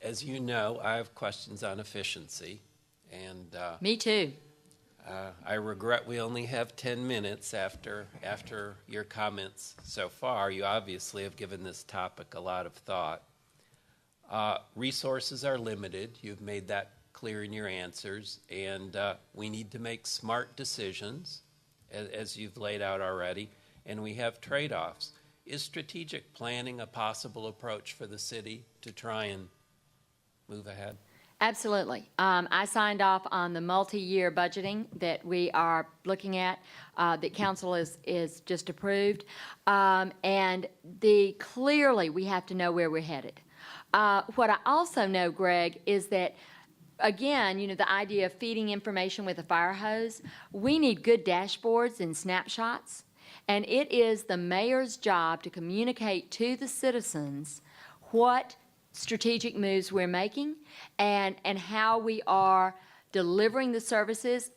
as you know, I have questions on efficiency, and Me too. I regret we only have 10 minutes after your comments so far. You obviously have given this topic a lot of thought. Resources are limited. You've made that clear in your answers, and we need to make smart decisions, as you've laid out already, and we have trade-offs. Is strategic planning a possible approach for the city to try and move ahead? Absolutely. I signed off on the multi-year budgeting that we are looking at, that council is just approved. And clearly we have to know where we're headed. What I also know, Greg, is that, again, you know, the idea of feeding information with a fire hose, we need good dashboards and snapshots. And it is the mayor's job to communicate to the citizens what strategic moves we're making and how we are delivering the services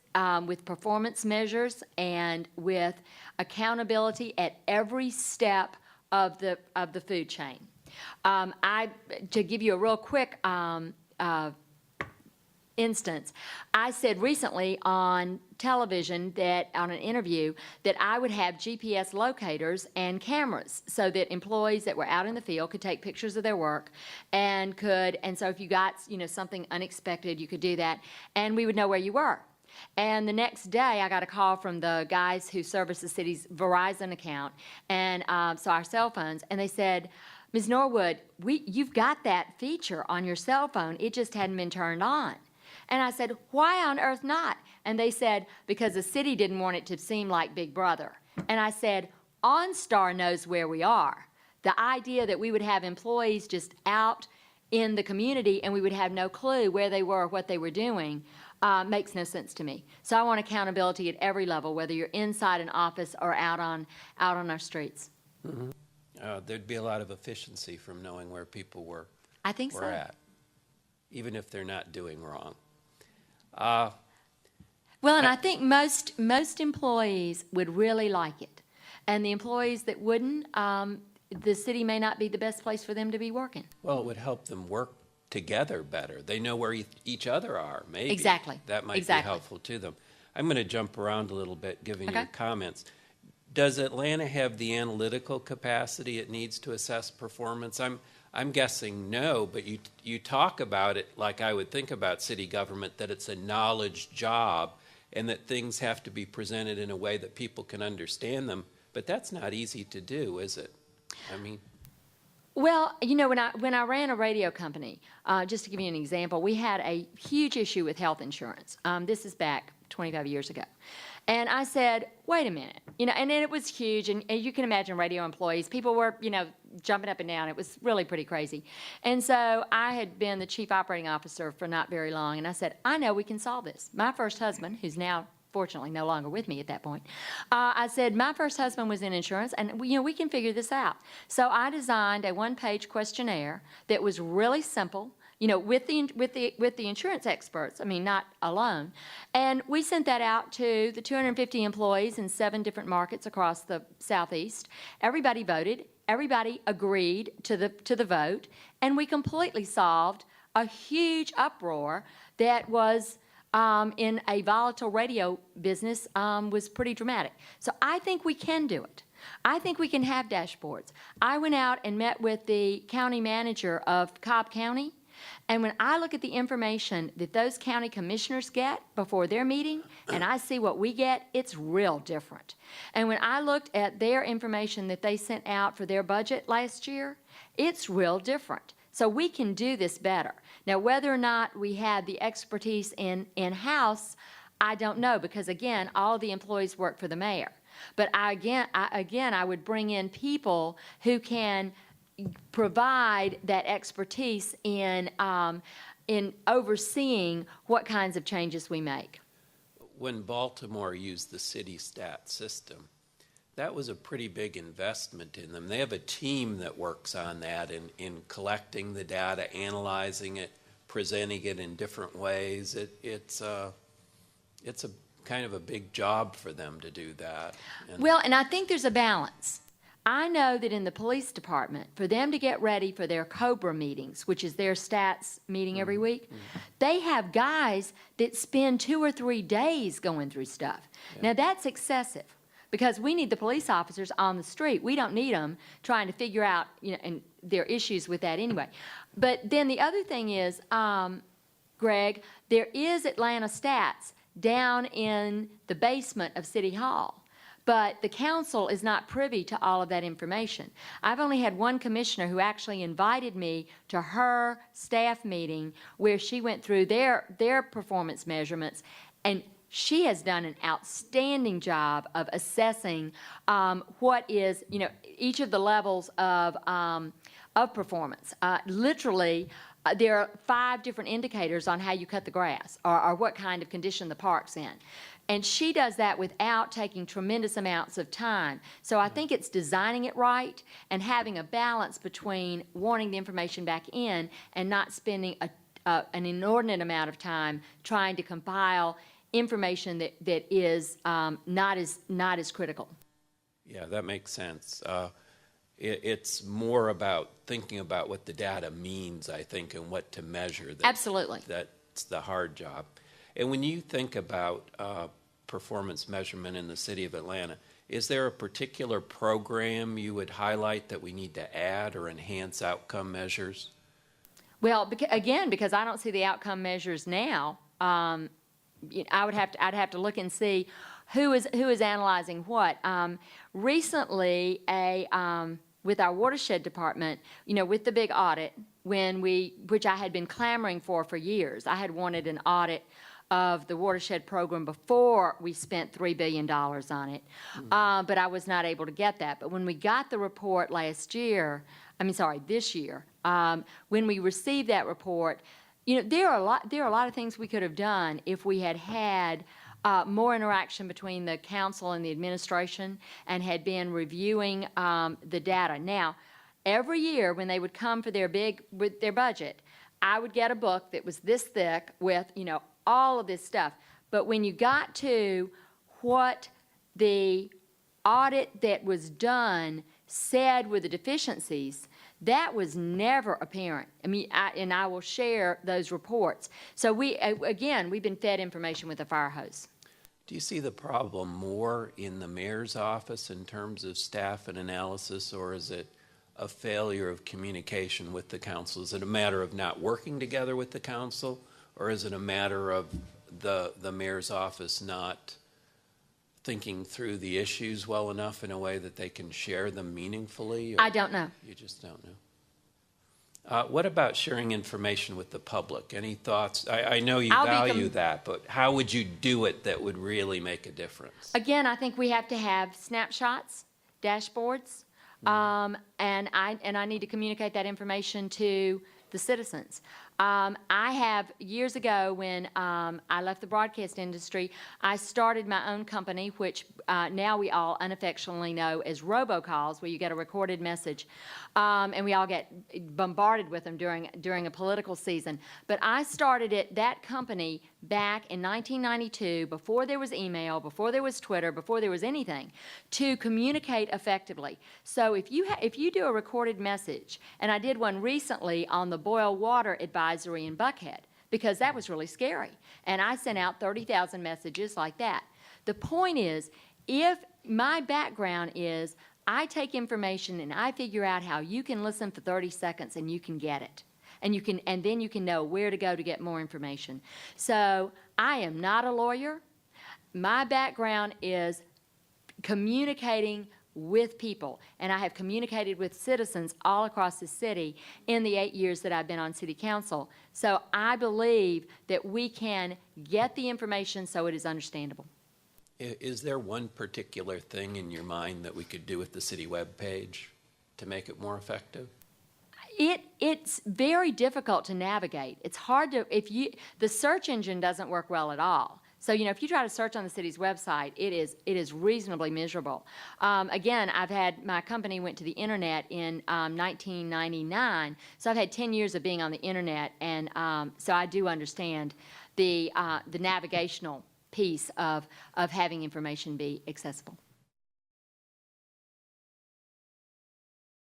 with performance measures and with accountability at every step of the food chain. To give you a real quick instance, I said recently on television that on an interview that I would have GPS locators and cameras so that employees that were out in the field could take pictures of their work and so if you got, you know, something unexpected, you could do that and we would know where you were. And the next day I got a call from the guys who service the city's Verizon account and so our cell phones, and they said, Ms. Norwood, you've got that feature on your cell phone, it just hadn't been turned on. And I said, why on earth not? And they said, because the city didn't want it to seem like Big Brother. And I said, OnStar knows where we are. The idea that we would have employees just out in the community and we would have no clue where they were or what they were doing makes no sense to me. So I want accountability at every level, whether you're inside an office or out on our streets. Mm-hmm. There'd be a lot of efficiency from knowing where people were. I think so. At, even if they're not doing wrong. Well, and I think most employees would really like it. And the employees that wouldn't, the city may not be the best place for them to be working. Well, it would help them work together better. They know where each other are, maybe. Exactly. That might be helpful to them. I'm going to jump around a little bit, giving your comments. Does Atlanta have the analytical capacity it needs to assess performance? I'm guessing no, but you talk about it like I would think about city government, that it's a knowledge job and that things have to be presented in a way that people can understand them. But that's not easy to do, is it? I mean... Well, you know, when I ran a radio company, just to give you an example, we had a huge issue with health insurance. This is back 25 years ago. And I said, wait a minute, you know, and it was huge, and you can imagine radio employees, people were, you know, jumping up and down. It was really pretty crazy. And so I had been the chief operating officer for not very long, and I said, I know we can solve this. My first husband, who's now fortunately no longer with me at that point, I said, my first husband was in insurance, and we can figure this out. So I designed a one-page questionnaire that was really simple, you know, with the insurance experts, I mean, not alone. And we sent that out to the 250 employees in 7 different markets across the Southeast. Everybody voted. Everybody agreed to the vote. And we completely solved a huge uproar that was in a volatile radio business was pretty dramatic. So I think we can do it. I think we can have dashboards. I went out and met with the county manager of Cobb County. And when I look at the information that those county commissioners get before their meeting, and I see what we get, it's real different. And when I looked at their information that they sent out for their budget last year, it's real different. So we can do this better. Now, whether or not we have the expertise in-house, I don't know, because again, all the employees work for the mayor. But I would bring in people who can provide that expertise in overseeing what kinds of changes we make. When Baltimore used the city stat system, that was a pretty big investment in them. They have a team that works on that in collecting the data, analyzing it, presenting it in different ways. It's a kind of a big job for them to do that. And I think there's a balance. I know that in the police department, for them to get ready for their COBRA meetings, which is their stats meeting every week, they have guys that spend 2 or 3 days going through stuff. Now, that's excessive, because we need the police officers on the street. We don't need them trying to figure out, and there are issues with that anyway. But then the other thing is, Greg, there is Atlanta Stats down in the basement of City Hall. But the council is not privy to all of that information. I've only had one commissioner who actually invited me to her staff meeting where she went through their performance measurements, and she has done an outstanding job of assessing what is, each of the levels of performance. Literally, there are 5 different indicators on how you cut the grass or what kind of condition the park's in. And she does that without taking tremendous amounts of time. So I think it's designing it right and having a balance between wanting the information back in and not spending an inordinate amount of time trying to compile information that is not as critical. Yeah, that makes sense. It's more about thinking about what the data means, I think, and what to measure. Absolutely. That's the hard job. And when you think about performance measurement in the city of Atlanta, is there a particular program you would highlight that we need to add or enhance outcome measures? Well, because I don't see the outcome measures now, I'd have to look and see who is analyzing what. Recently, with our watershed department, with the big audit, which I had been clamoring for years, I had wanted an audit of the watershed program before we spent $3 billion on it, but I was not able to get that. But when we got the report this year, when we received that report, there are a lot of things we could have done if we had more interaction between the council and the administration and had been reviewing the data. Now, every year when they would come for with their budget, I would get a book that was this thick with, all of this stuff. But when you got to what the audit that was done said were the deficiencies, that was never apparent. I will share those reports. So we've been fed information with a fire hose. Do you see the problem more in the mayor's office in terms of staff and analysis, or is it a failure of communication with the council? Is it a matter of not working together with the council, or is it a matter of the mayor's office not thinking through the issues well enough in a way that they can share them meaningfully? I don't know. You just don't know. What about sharing information with the public? Any thoughts? I know you value that, but how would you do it that would really make a difference? Again, I think we have to have snapshots, dashboards, and I need to communicate that information to the citizens. I have, years ago when I left the broadcast industry, I started my own company, which now we all unaffectionately know as robocalls, where you get a recorded message, and we all get bombarded with them during a political season. But I started that company back in 1992, before there was email, before there was Twitter, before there was anything, to communicate effectively. So if you do a recorded message, and I did one recently on the boil water advisory in Buckhead, because that was really scary, and I sent out 30,000 messages like that. The point is, if my background is I take information and I figure out how you can listen for 30 seconds and you can get it. And then you can know where to go to get more information. So I am not a lawyer. My background is communicating with people, and I have communicated with citizens all across the city in the 8 years that I've been on city council. So I believe that we can get the information so it is understandable. Is there one particular thing in your mind that we could do with the city webpage to make it more effective? It's very difficult to navigate. It's hard to, the search engine doesn't work well at all. So, if you try to search on the city's website, it is reasonably miserable. Again, my company went to the internet in 1999, so I've had 10 years of being on the internet, and so I do understand the navigational piece of having information be accessible.